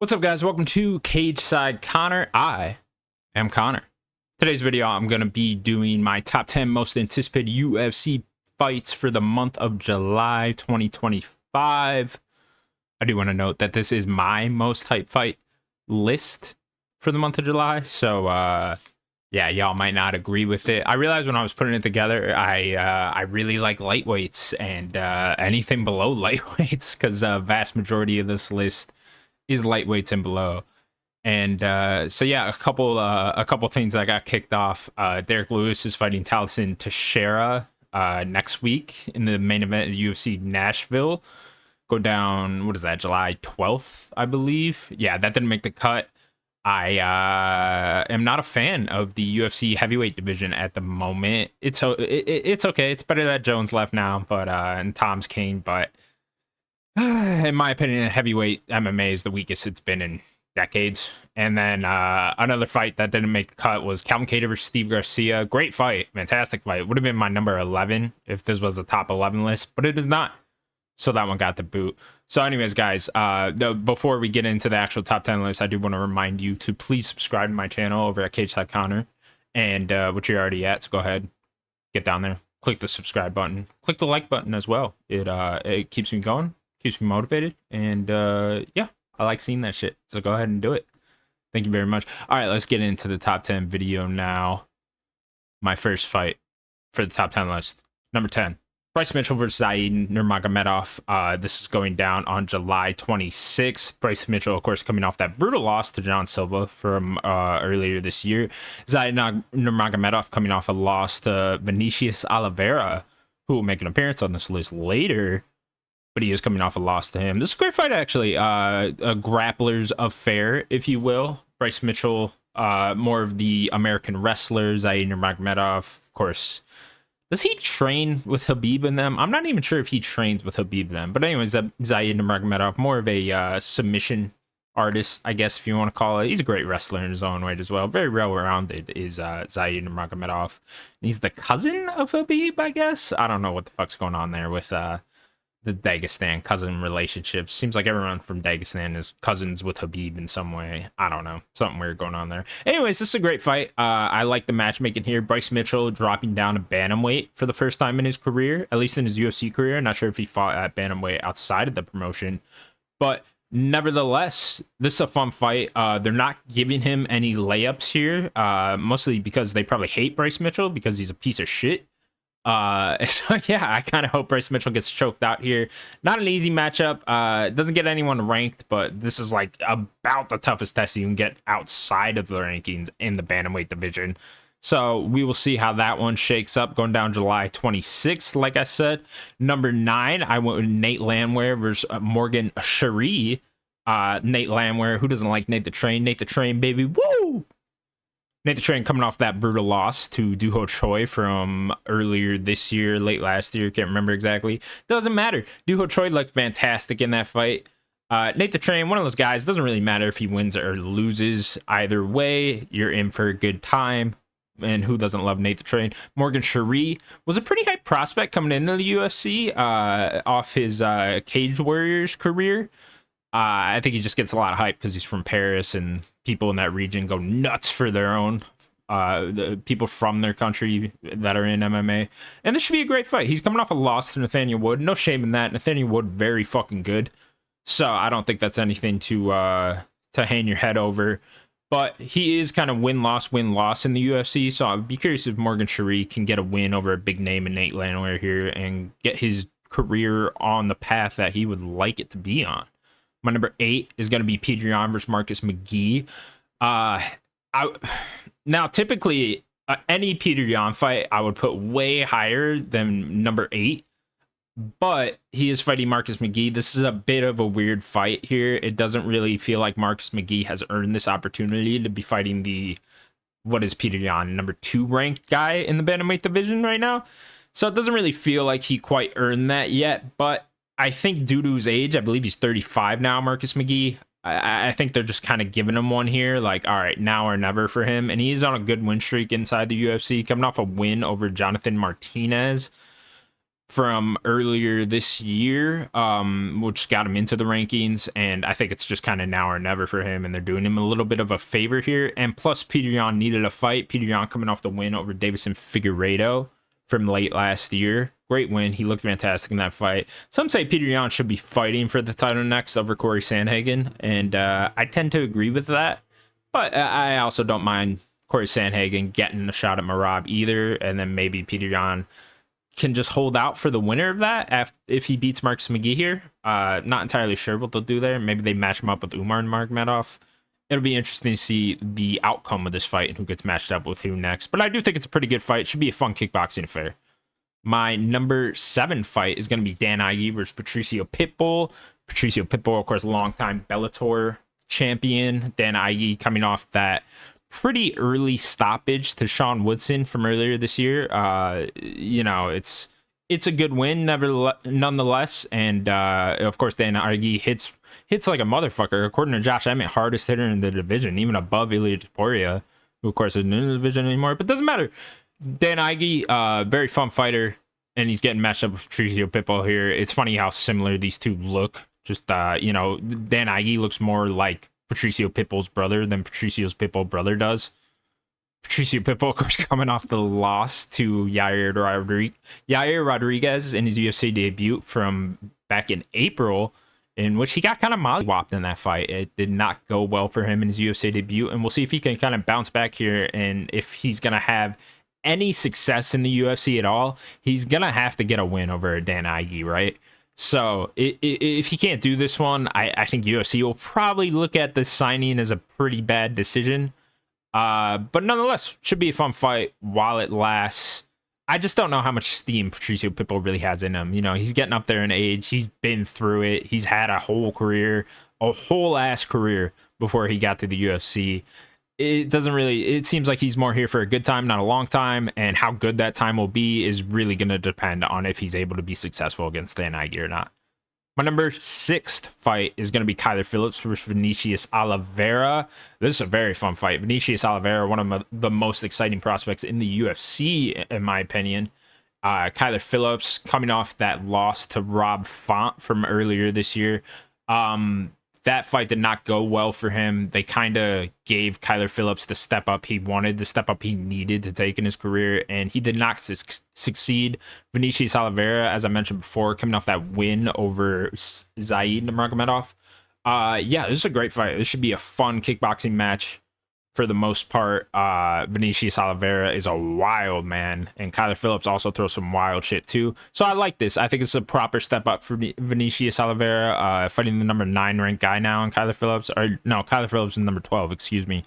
What's up, guys? Welcome to Cage Side Connor. I am Connor. Today's video, I'm going to be doing my top 10 most anticipated UFC fights for the month of July 2025. I do want to note that this is my most hype fight list for the month of July. So, yeah, y'all might not agree with it. I realized when I was putting it together, I really like lightweights and anything below lightweights because a vast majority of this list is lightweights and below. And so yeah, a couple things that got kicked off. Derek Lewis is fighting Taliesin Teixeira next week in the main event of UFC Nashville. Go down, what is that, July 12th, I believe. Yeah, that didn't make the cut. I am not a fan of the UFC heavyweight division at the moment. It's okay. It's better that Jones left now, but and Tom's king, but in my opinion, heavyweight MMA is the weakest it's been in decades. And then another fight that didn't make the cut was Calvin Kattar versus Steve Garcia. Great fight, fantastic fight. Would have been my number 11 if this was a top 11 list, but it is not. So that one got the boot. So anyways, guys, before we get into the actual top 10 list, I do want to remind you to please subscribe to my channel over at Cage Side Connor. And which you're already at, so go ahead, get down there, click the subscribe button, click the like button as well. It keeps me going, keeps me motivated, and yeah, I like seeing that shit, so go ahead and do it. Thank you very much. All right, let's get into the top 10 video now. My first fight for the top 10 list, number 10, Bryce Mitchell versus Nurmagomedov. This is going down on July 26th. Bryce Mitchell, of course, coming off that brutal loss to John Silva from earlier this year. Nurmagomedov coming off a loss to Vinicius Oliveira, who will make an appearance on this list later, but he is coming off a loss to him. This is a great fight, actually. A grappler's affair, if you will. Bryce Mitchell, more of the American wrestler. Zaid Nurmagomedov, of course. Does he train with Khabib in them? I'm not even sure if he trains with Khabib then. But anyways, Zaid Nurmagomedov, more of a submission artist, I guess, if you want to call it. He's a great wrestler in his own right as well. Very well-rounded is Zaid Nurmagomedov. He's the cousin of Khabib, I guess. I don't know what the fuck's going on there with the Dagestan cousin relationship. Seems like everyone from Dagestan is cousins with Khabib in some way. I don't know. Something weird going on there. Anyways, this is a great fight. I like the matchmaking here. Bryce Mitchell dropping down to bantamweight for the first time in his career, at least in his UFC career. Not sure if he fought at bantamweight outside of the promotion, but nevertheless, this is a fun fight. They're not giving him any layups here, mostly because they probably hate Bryce Mitchell because he's a piece of shit. So yeah, I kind of hope Bryce Mitchell gets choked out here. Not an easy matchup. It doesn't get anyone ranked, but this is like about the toughest test you can get outside of the rankings in the bantamweight division. So we will see how that one shakes up going down July 26th. Like I said, number 9, I went with Nate Landwehr versus Morgan Cherie. Nate Landwehr, who doesn't like Nate the Train? Nate the Train, baby, woo! Nate the Train coming off that brutal loss to Doo-Ho Choi from earlier this year, late last year, can't remember exactly. Doesn't matter. Doo-Ho Choi looked fantastic in that fight. Nate the Train, one of those guys, doesn't really matter if he wins or loses. Either way, you're in for a good time. And who doesn't love Nate the Train? Morgan Cherie was a pretty hype prospect coming into the UFC off his Cage Warriors career. I think he just gets a lot of hype because he's from Paris and people in that region go nuts for their own the people from their country that are in MMA. And this should be a great fight. He's coming off a loss to Nathaniel Wood. No shame in that. Nathaniel Wood, very fucking good. So I don't think that's anything to hang your head over. But he is kind of win-loss in the UFC. So I'd be curious if Morgan Cherie can get a win over a big name in Nate Landwehr here and get his career on the path that he would like it to be on. My number 8 is going to be Peter Yan versus Marcus McGee. Now, typically, any Peter Yan fight, I would put way higher than number 8. But he is fighting Marcus McGee. This is a bit of a weird fight here. It doesn't really feel like Marcus McGee has earned this opportunity to be fighting what is Peter Yan, number 2 ranked guy in the bantamweight division right now. So it doesn't really feel like he quite earned that yet, but I think due to his age, I believe he's 35 now, Marcus McGee. I think they're just kind of giving him one here. Like, all right, now or never for him. And he's on a good win streak inside the UFC, coming off a win over Jonathan Martinez. from earlier this year, which got him into the rankings, and I think it's just kind of now or never for him, and they're doing him a little bit of a favor here. And plus, Peter Yan needed a fight. Peter Yan coming off the win over Davison Figueiredo from late last year. Great win. He looked fantastic in that fight. Some say Peter Yan should be fighting for the title next over Corey Sandhagen, and I tend to agree with that. But I also don't mind Corey Sandhagen getting a shot at Merab either, and then maybe Peter Yan can just hold out for the winner of that if he beats Marcus McGee here. Not entirely sure what they'll do there. Maybe they match him up with Umar and Nurmagomedov. It'll be interesting to see the outcome of this fight and who gets matched up with who next. But I do think it's a pretty good fight. It should be a fun kickboxing affair. My number 7 fight is going to be Dan Ige versus Patricio Pitbull. Patricio Pitbull, of course, longtime Bellator champion. Dan Ige coming off that pretty early stoppage to Sean Woodson from earlier this year. You know, it's a good win nonetheless. And of course, Dan Ige hits like a motherfucker. According to Josh Emmett, hardest hitter in the division, even above Ilya Poirier, who of course isn't in the division anymore. But doesn't matter. Dan Ige, very fun fighter, and he's getting matched up with Patricio Pitbull here. It's funny how similar these two look. Just you know, Dan Ige looks more like Patricio Pitbull's brother than Patricio's Pitbull brother does. Patricio Pitbull, of course, coming off the loss to Yair Rodriguez in his UFC debut from back in April, in which he got kind of mollywopped in that fight. It did not go well for him in his UFC debut, and we'll see if he can kind of bounce back here, and if he's going to have any success in the UFC at all, he's going to have to get a win over Dan Ige, right? So if he can't do this one, I think UFC will probably look at the signing as a pretty bad decision. But nonetheless, should be a fun fight while it lasts. I just don't know how much steam Patricio Pitbull really has in him. You know, he's getting up there in age. He's been through it. He's had a whole career, a whole ass career before he got to the UFC. It seems like he's more here for a good time, not a long time, and how good that time will be is really going to depend on if he's able to be successful against Dan Ige or not. My number 6th fight is going to be Kyler Phillips versus Vinicius Oliveira. This is a very fun fight. Vinicius Oliveira, one of the most exciting prospects in the UFC, in my opinion. Kyler Phillips coming off that loss to Rob Font from earlier this year. That fight did not go well for him. They kind of gave Kyler Phillips the step up he wanted, the step up he needed to take in his career, and he did not succeed. Vinicius Oliveira, as I mentioned before, coming off that win over Zaid Nurmagomedov. Yeah, this is a great fight. This should be a fun kickboxing match. For the most part, Vinicius Oliveira is a wild man, and Kyler Phillips also throws some wild shit too. So I like this. I think it's a proper step up for Vinicius Oliveira, fighting the number 9 ranked guy now, and Kyler Phillips, or no, Kyler Phillips is number 12, excuse me.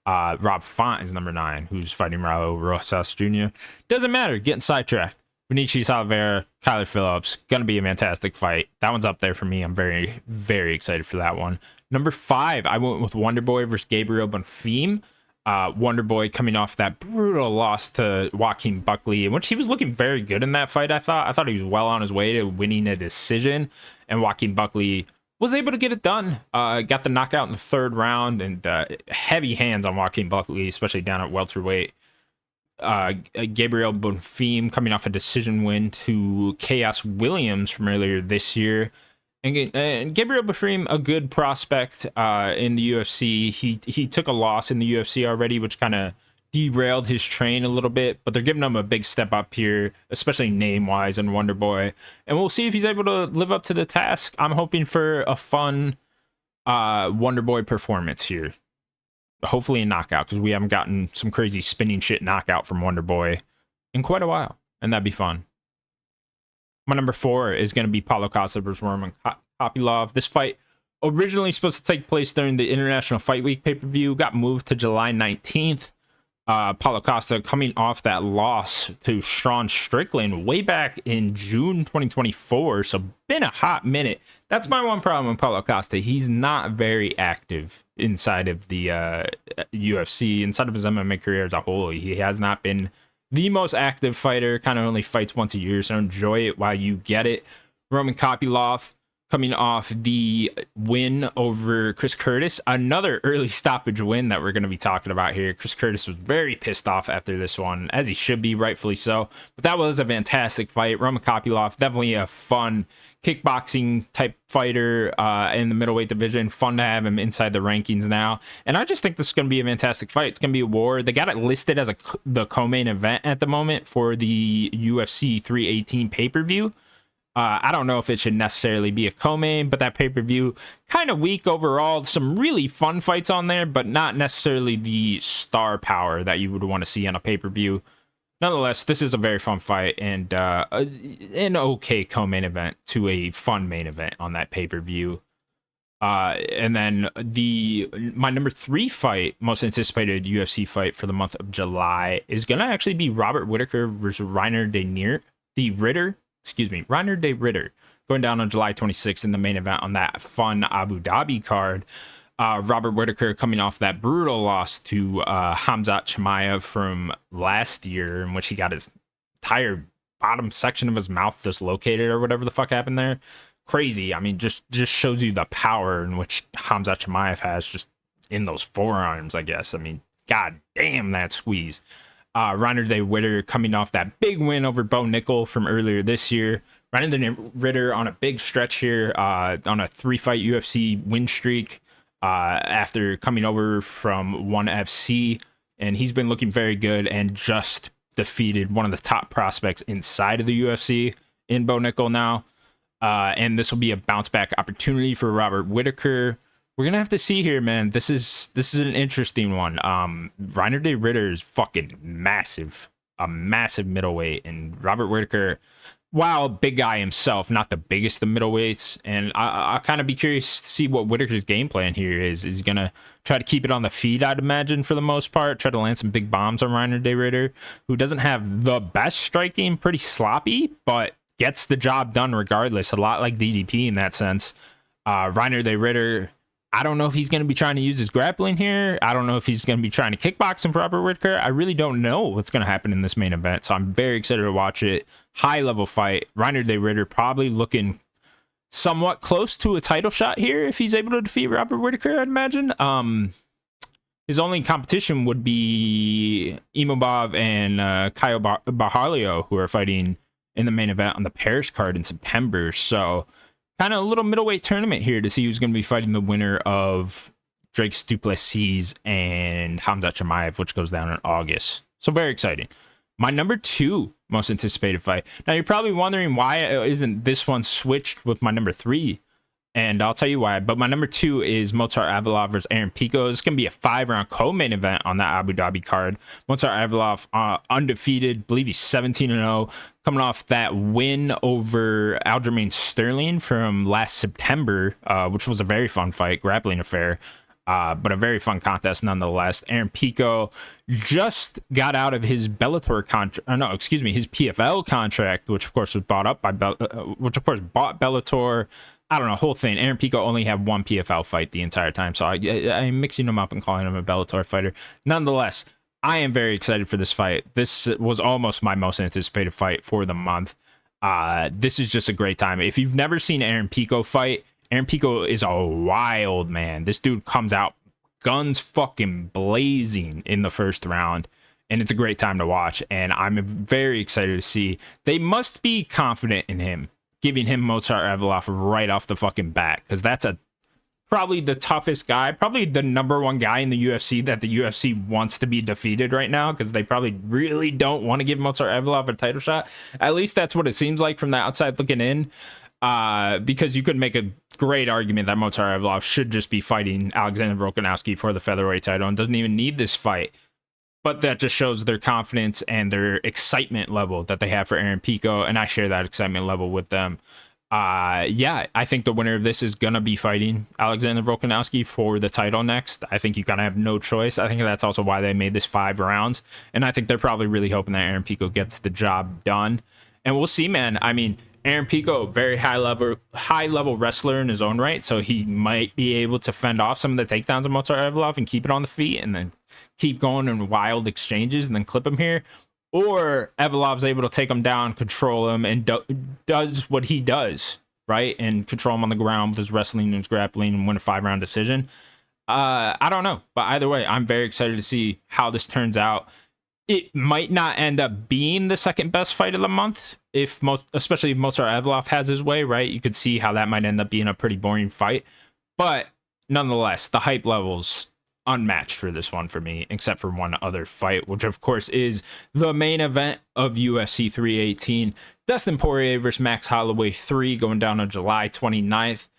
Rob Font is number 9, who's fighting Raul Rosas Jr. Doesn't matter, getting sidetracked. Vinicius Oliveira, Kyler Phillips, gonna be a fantastic fight. That one's up there for me. I'm very, very excited for that one. Number 5, I went with Wonderboy versus Gabriel Bonfim. Wonderboy coming off that brutal loss to Joaquin Buckley, in which he was looking very good in that fight. I thought he was well on his way to winning a decision, and Joaquin Buckley was able to get it done. Got the knockout in the 3rd round, and heavy hands on Joaquin Buckley, especially down at welterweight. Gabriel Bonfim coming off a decision win to Chaos Williams from earlier this year. And Gabriel Bonfim, a good prospect in the UFC. He took a loss in the UFC already, which kind of derailed his train a little bit, but they're giving him a big step up here, especially name-wise in Wonderboy. And we'll see if he's able to live up to the task. I'm hoping for a fun Wonderboy performance here. Hopefully a knockout, because we haven't gotten some crazy spinning shit knockout from Wonderboy in quite a while, and that'd be fun. My number 4 is going to be Paulo Costa versus Roman Copiloff. This fight originally supposed to take place during the International Fight Week pay-per-view, got moved to July 19th. Paulo Costa coming off that loss to Sean Strickland way back in June 2024, so been a hot minute. That's my one problem with Paulo Costa. He's not very active inside of the UFC, inside of his MMA career as a whole. He has not been the most active fighter, kind of only fights once a year, so enjoy it while you get it. Roman Copiloff coming off the win over Chris Curtis. Another early stoppage win that we're going to be talking about here. Chris Curtis was very pissed off after this one, as he should be, rightfully so. But that was a fantastic fight. Roman Copiloff, definitely a fun kickboxing type fighter in the middleweight division. Fun to have him inside the rankings now. And I just think this is going to be a fantastic fight. It's going to be a war. They got it listed as the co-main event at the moment for the UFC 318 pay-per-view. I don't know if it should necessarily be a co-main, but that pay-per-view kind of weak overall. Some really fun fights on there, but not necessarily the star power that you would want to see on a pay-per-view. Nonetheless, this is a very fun fight and an okay co-main event to a fun main event on that pay-per-view. And then my number 3 fight, most anticipated UFC fight for the month of July, is going to actually be Robert Whitaker versus Reiner de Ritter, going down on July 26th in the main event on that fun Abu Dhabi card. Robert Whitaker coming off that brutal loss to Khamzat Chimaev from last year, in which he got his entire bottom section of his mouth dislocated or whatever the fuck happened there. Crazy. I mean, just shows you the power in which Khamzat Chimaev has just in those forearms, I guess. I mean, god damn that squeeze. Reiner de Ritter coming off that big win over Bo Nickel from earlier this year. Reiner de Ritter on a big stretch here, on a 3-fight UFC win streak after coming over from ONE FC, and he's been looking very good and just defeated one of the top prospects inside of the UFC in Bo Nickel now. And this will be a bounce back opportunity for Robert Whitaker. We're gonna have to see here, man. This is an interesting one. Reiner de Ritter is fucking massive, a massive middleweight, and Robert Whitaker, while big guy himself, not the biggest of middleweights. And I'll kind of be curious to see what Whitaker's game plan here is. Is he gonna try to keep it on the feet, I'd imagine, for the most part, try to land some big bombs on Reiner de Ritter, who doesn't have the best striking, pretty sloppy, but gets the job done regardless. A lot like DDP in that sense. Reiner de Ritter, I don't know if he's going to be trying to use his grappling here. I don't know if he's going to be trying to kickbox him for Robert Whitaker. I really don't know what's going to happen in this main event, so I'm very excited to watch it. High-level fight. Reiner de Ritter probably looking somewhat close to a title shot here if he's able to defeat Robert Whitaker, I'd imagine. His only competition would be Imavov and Caio Barralho, who are fighting in the main event on the Paris card in September. So kind of a little middleweight tournament here to see who's going to be fighting the winner of Drake du Plessis and Khamzat Chimaev, which goes down in August. So very exciting. My number 2 most anticipated fight. Now you're probably wondering why isn't this one switched with my number 3? And I'll tell you why. But my number 2 is Movsar Evloev versus Aaron Pico. It's going to be a 5-round co-main event on that Abu Dhabi card. Movsar Evloev undefeated. I believe he's 17-0. Coming off that win over Aljamain Sterling from last September, which was a very fun fight, grappling affair. But a very fun contest nonetheless. Aaron Pico just got out of his Bellator contract. His PFL contract, which of course was bought up by bought Bellator. I don't know, whole thing. Aaron Pico only had one PFL fight the entire time, so I'm mixing him up and calling him a Bellator fighter. Nonetheless, I am very excited for this fight. This was almost my most anticipated fight for the month. This is just a great time. If you've never seen Aaron Pico fight, Aaron Pico is a wild man. This dude comes out guns fucking blazing in the first round, and it's a great time to watch, and I'm very excited to see. They must be confident in him, giving him Movsar Evloev right off the fucking bat, because that's probably the toughest guy, probably the number 1 guy in the UFC that the UFC wants to be defeated right now, because they probably really don't want to give Movsar Evloev a title shot. At least that's what it seems like from the outside looking in, because you could make a great argument that Movsar Evloev should just be fighting Alexander Volkanovski for the featherweight title and doesn't even need this fight. But that just shows their confidence and their excitement level that they have for Aaron Pico, and I share that excitement level with them. Yeah, I think the winner of this is going to be fighting Alexander Volkanovski for the title next. I think you kind of have no choice. I think that's also why they made this 5 rounds, and I think they're probably really hoping that Aaron Pico gets the job done. And we'll see, man. I mean, Aaron Pico, very high level wrestler in his own right, so he might be able to fend off some of the takedowns of Movsar Evloev and keep it on the feet, and then keep going in wild exchanges and then clip him here. Or Evloev's able to take him down, control him, and does what he does right, and control him on the ground with his wrestling and his grappling and win a 5-round decision. I don't know, but either way, I'm very excited to see how this turns out. It might not end up being the second best fight of the month, especially if Mozart Aval has his way, right? You could see how that might end up being a pretty boring fight, but nonetheless, the hype levels unmatched for this one for me, except for one other fight, which of course is the main event of UFC 318. Dustin Poirier versus Max Holloway 3 going down on July 29th.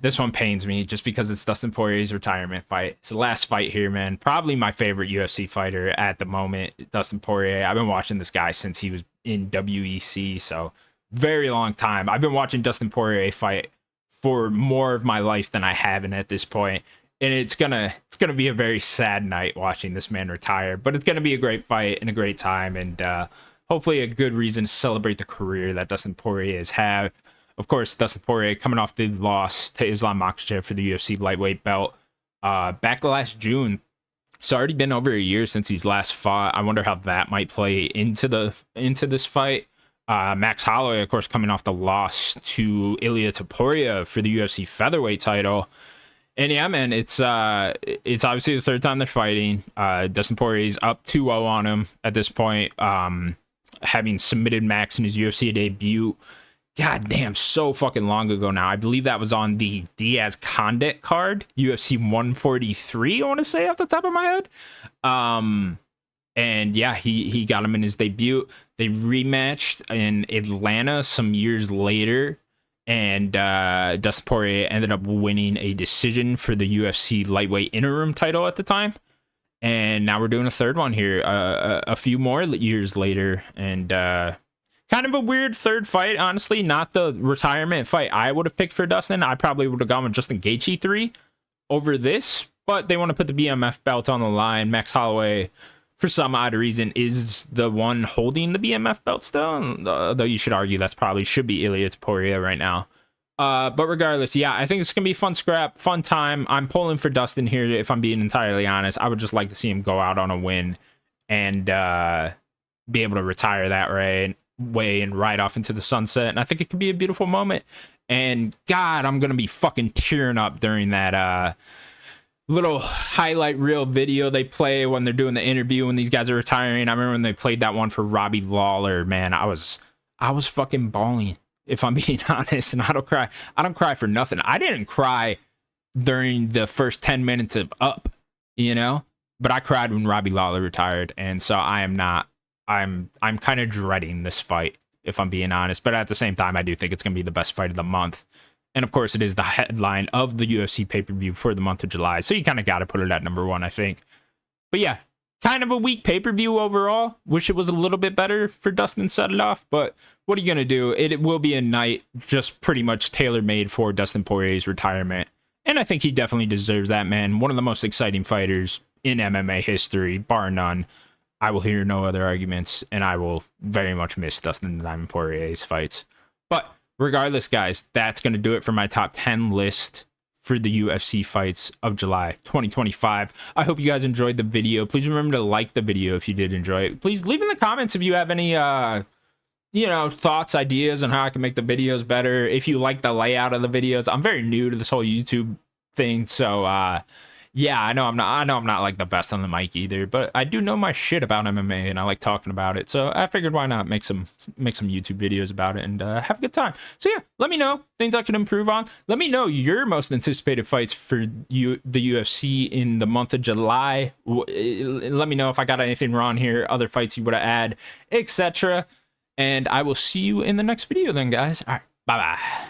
This one pains me just because it's Dustin Poirier's retirement fight. It's the last fight here, man. Probably my favorite UFC fighter at the moment, Dustin Poirier. I've been watching this guy since he was in WEC, so very long time. I've been watching Dustin Poirier fight for more of my life than I haven't at this point, and it's gonna be a very sad night watching this man retire. But it's gonna be a great fight and a great time, and hopefully a good reason to celebrate the career that Dustin Poirier has had. Of course, Dustin Poirier coming off the loss to Islam Makhachev for the UFC lightweight belt back last June. It's already been over a year since he's last fought. I wonder how that might play into this fight. Max Holloway, of course, coming off the loss to Ilia Topuria for the UFC featherweight title. And yeah, man, it's obviously the third time they're fighting. Dustin Poirier's up 2-0 on him at this point, having submitted Max in his UFC debut. God damn, so fucking long ago now. I believe that was on the Diaz Condit card, UFC 143, I want to say off the top of my head. And yeah, he got him in his debut. They rematched in Atlanta some years later, and Dustin Poirier ended up winning a decision for the UFC lightweight interim title at the time. And now we're doing a third one here, a few more years later, and kind of a weird third fight, honestly. Not the retirement fight I would have picked for Dustin. I probably would have gone with Justin Gaethje 3 over this, but they want to put the BMF belt on the line. Max Holloway, for some odd reason, is the one holding the BMF belt still, though you should argue that's probably should be Ilia Topuria right now. But regardless, yeah, I think it's gonna be a fun scrap, fun time. I'm pulling for Dustin here, if I'm being entirely honest. I would just like to see him go out on a win and be able to retire that way and ride off into the sunset. And I think it could be a beautiful moment. And God, I'm gonna be fucking tearing up during that little highlight reel video they play when they're doing the interview when these guys are retiring. I remember when they played that one for Robbie Lawler, man, I was fucking bawling, if I'm being honest. And I don't cry for nothing. I didn't cry during the first 10 minutes of Up, but I cried when Robbie Lawler retired. And so I'm kind of dreading this fight, if I'm being honest. But at the same time, I do think it's going to be the best fight of the month. And of course, it is the headline of the UFC pay-per-view for the month of July. So you kind of got to put it at number one, I think. But yeah, kind of a weak pay-per-view overall. Wish it was a little bit better for Dustin set it off. But what are you going to do? It will be a night just pretty much tailor-made for Dustin Poirier's retirement. And I think he definitely deserves that, man. One of the most exciting fighters in MMA history, bar none. I will hear no other arguments, and I will very much miss Dustin Diamond Poirier's fights. But regardless, guys, that's going to do it for my top 10 list for the UFC fights of July 2025. I hope you guys enjoyed the video. Please remember to like the video if you did enjoy it. Please leave in the comments if you have any thoughts, ideas on how I can make the videos better. If you like the layout of the videos. I'm very new to this whole YouTube thing, so yeah, I know I'm not like the best on the mic either, but I do know my shit about MMA and I like talking about it. So I figured why not make some YouTube videos about it and have a good time. So yeah, let me know things I can improve on. Let me know your most anticipated fights for the UFC in the month of July. Let me know if I got anything wrong here, other fights you would add, etc. And I will see you in the next video then, guys. All right, bye-bye.